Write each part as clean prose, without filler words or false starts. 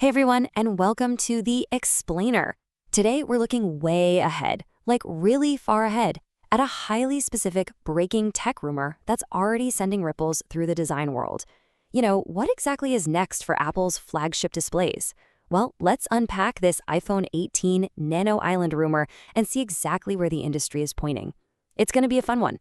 Hey everyone, and welcome to the Explainer. Today we're looking way ahead, like really far ahead, at a highly specific breaking tech rumor that's already sending ripples through the design world. What exactly is next for Apple's flagship displays? Well, let's unpack this iPhone 18 Nano Island rumor and see exactly where the industry is pointing. It's going to be a fun one.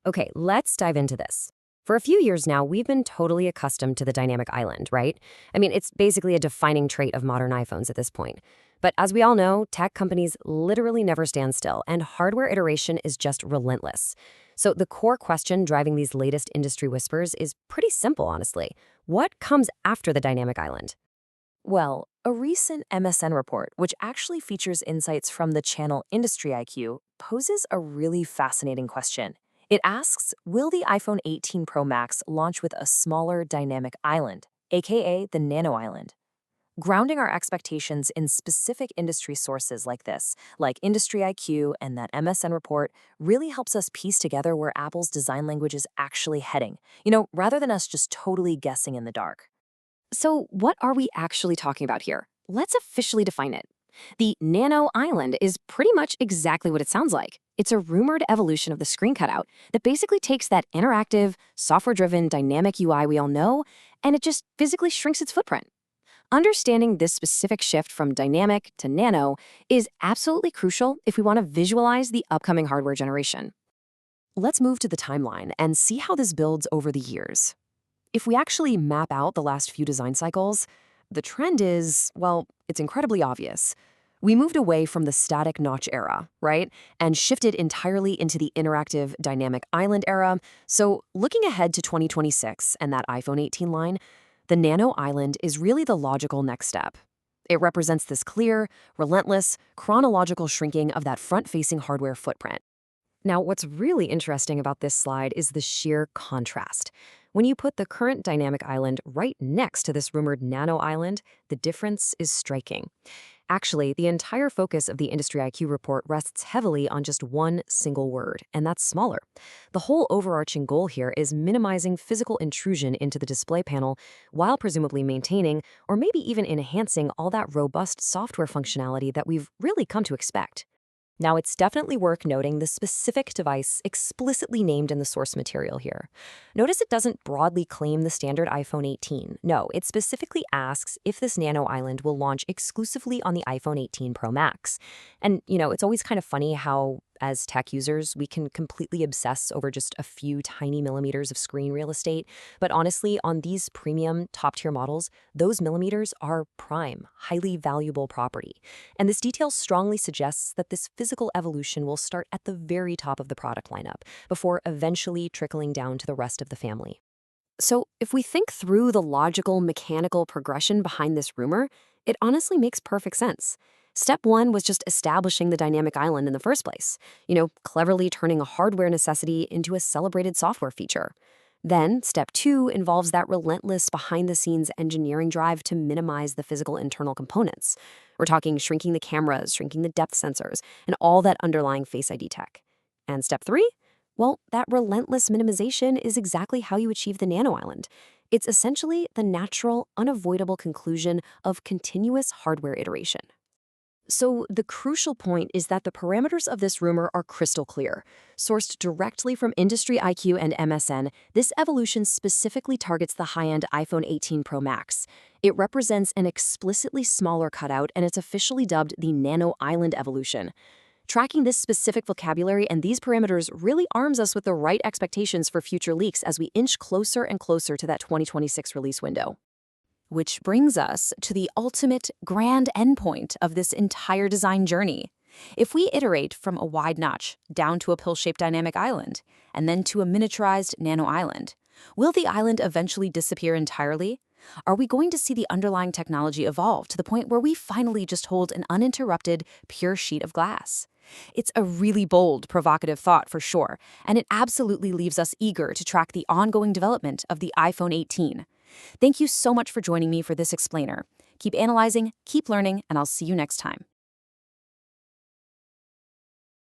Okay, let's dive into this. For a few years now, we've been totally accustomed to the dynamic island, right? I mean, it's basically a defining trait of modern iPhones at this point. But as we all know, tech companies literally never stand still, and hardware iteration is just relentless. So the core question driving these latest industry whispers is pretty simple, honestly. What comes after the dynamic island? Well, a recent MSN report, which actually features insights from the channel IndustryIQ, poses a really fascinating question. It asks, will the iPhone 18 Pro Max launch with a smaller dynamic island, aka the Nano Island? Grounding our expectations in specific industry sources like this, like IndustryIQ and that MSN report, really helps us piece together where Apple's design language is actually heading, rather than us just totally guessing in the dark. So, what are we actually talking about here? Let's officially define it. The Nano Island is pretty much exactly what it sounds like. It's a rumored evolution of the screen cutout that basically takes that interactive, software-driven, dynamic UI we all know, and it just physically shrinks its footprint. Understanding this specific shift from dynamic to nano is absolutely crucial if we want to visualize the upcoming hardware generation. Let's move to the timeline and see how this builds over the years. If we actually map out the last few design cycles, the trend is, well, it's incredibly obvious. We moved away from the static notch era, right? And shifted entirely into the interactive dynamic island era. So looking ahead to 2026 and that iPhone 18 line, the Nano Island is really the logical next step. It represents this clear, relentless, chronological shrinking of that front-facing hardware footprint. Now, what's really interesting about this slide is the sheer contrast. When you put the current dynamic island right next to this rumored nano island, the difference is striking. Actually, the entire focus of the Industry IQ report rests heavily on just one single word, and that's smaller. The whole overarching goal here is minimizing physical intrusion into the display panel while presumably maintaining or maybe even enhancing all that robust software functionality that we've really come to expect. Now, it's definitely worth noting the specific device explicitly named in the source material here. Notice it doesn't broadly claim the standard iPhone 18. No, it specifically asks if this Nano Island will launch exclusively on the iPhone 18 Pro Max. And, it's always kind of funny how, as tech users, we can completely obsess over just a few tiny millimeters of screen real estate. But honestly, on these premium, top-tier models, those millimeters are prime, highly valuable property. And this detail strongly suggests that this physical evolution will start at the very top of the product lineup, before eventually trickling down to the rest of the family. So if we think through the logical, mechanical progression behind this rumor, it honestly makes perfect sense. Step one was just establishing the dynamic island in the first place, cleverly turning a hardware necessity into a celebrated software feature. Then, step two involves that relentless behind-the-scenes engineering drive to minimize the physical internal components. We're talking shrinking the cameras, shrinking the depth sensors, and all that underlying Face ID tech. And step three? Well, that relentless minimization is exactly how you achieve the Nano Island. It's essentially the natural, unavoidable conclusion of continuous hardware iteration. So the crucial point is that the parameters of this rumor are crystal clear. Sourced directly from Industry IQ and MSN, this evolution specifically targets the high-end iPhone 18 Pro Max. It represents an explicitly smaller cutout, and it's officially dubbed the Nano Island evolution. Tracking this specific vocabulary and these parameters really arms us with the right expectations for future leaks as we inch closer and closer to that 2026 release window. Which brings us to the ultimate grand endpoint of this entire design journey. If we iterate from a wide notch down to a pill-shaped dynamic island, and then to a miniaturized nano island, will the island eventually disappear entirely? Are we going to see the underlying technology evolve to the point where we finally just hold an uninterrupted, pure sheet of glass? It's a really bold, provocative thought for sure, and it absolutely leaves us eager to track the ongoing development of the iPhone 18. Thank you so much for joining me for this explainer. Keep analyzing, keep learning, and I'll see you next time.